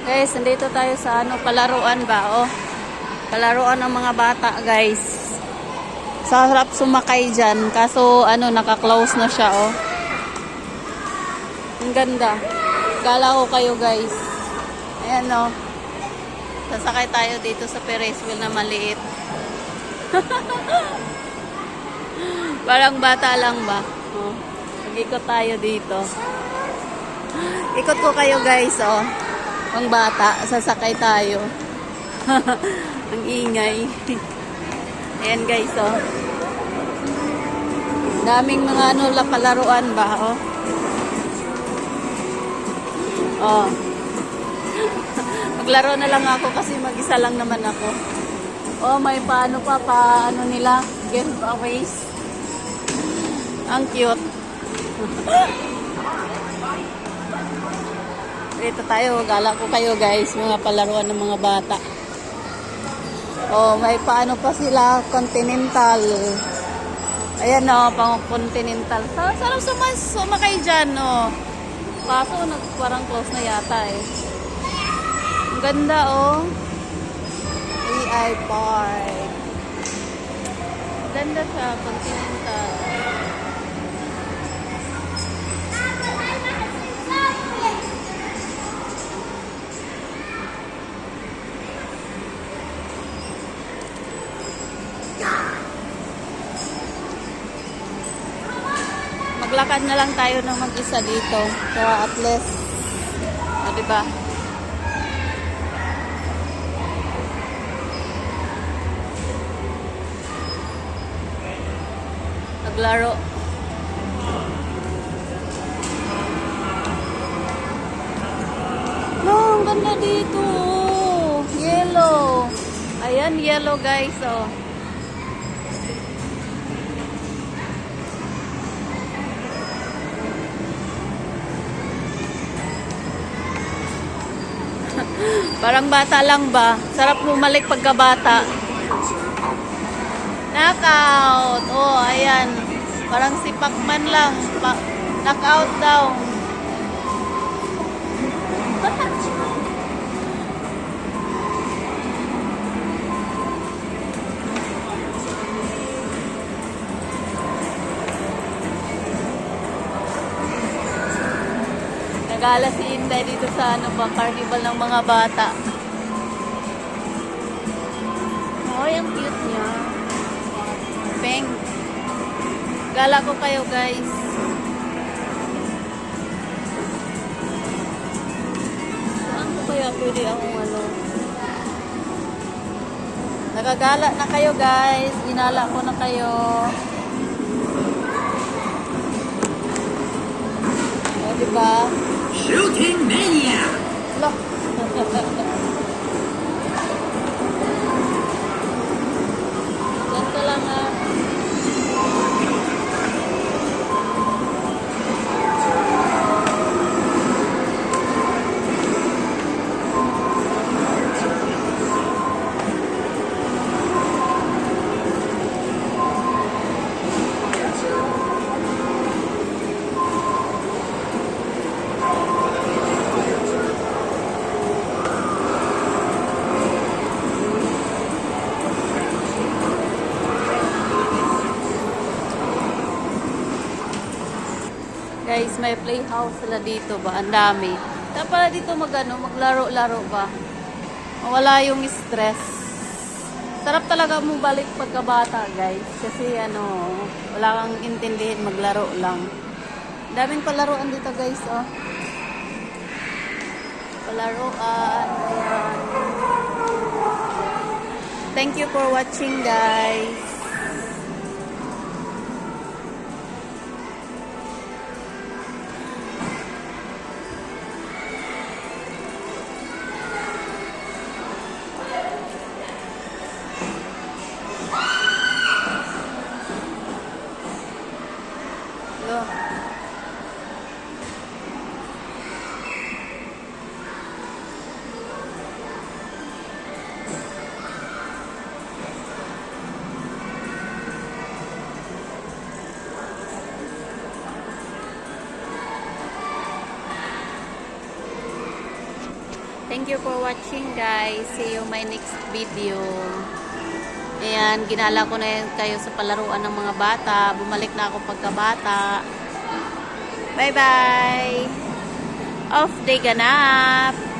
Guys, nandito tayo sa ano, palaruan ba? Oh. Palaruan ng mga bata, guys. Sarap sumakay dyan. Kaso, ano, naka-close na siya, oh. Ang ganda. Gala ko kayo, guys. Ayan, oh. Sasakay tayo dito sa Ferris wheel na maliit. Parang bata lang ba? Oh. Mag-ikot tayo dito. Ikot ko kayo, guys, oh. Ang bata, sasakay tayo. Ang ingay. Ayan, guys, oh. Daming mga ano, palaruan ba, oh. Oh. Maglaro na lang ako kasi mag-isa lang naman ako. Oh, may paano pa, ano nila, giveaways. Ang cute. Dito tayo, gala ko kayo, guys, mga palaruan ng mga bata. Oh, may paano pa sila, continental. Ayan, oh, pang continental. Sarap sumakay dyan, oh. Kaso, parang close na yata, eh. Ang ganda, oh. AI Park. Ganda siya, continental. Maglakad na lang tayo ng mag-isa dito para at least, diba? Naglaro. No, ang ganda dito. Yellow. Ayan, yellow, guys, oh. Parang bata lang ba? Sarap bumalik pagkabata. Knockout. Oh, ayan. Parang si Pacman lang. Knockout daw. Nagala si Inday dito sa ano ba, carnival ng mga bata. Oh, yung cute niya. Pink. Gala ko kayo, guys. Saan ko kaya pwede akong ano? Nagagala na kayo, guys. Ginala ko na kayo. O, diba? Shooting Mania! Look. Yan ka lang, ah. Guys, may playhouse sila dito ba? Ang dami. Dapat dito maglaro-laro ba? Mawala yung stress. Sarap talaga mong balik pagkabata, guys. Kasi ano, wala kang intindihin, maglaro lang. Daming palaruan dito, guys, oh. Palaruan. Ayan. Thank you for watching, guys. Thank you for watching, guys. See you my next video. Ayan, ginala ko na yan kayo sa palaruan ng mga bata. Bumalik na ako pagkabata. Bye-bye! Off day ganap!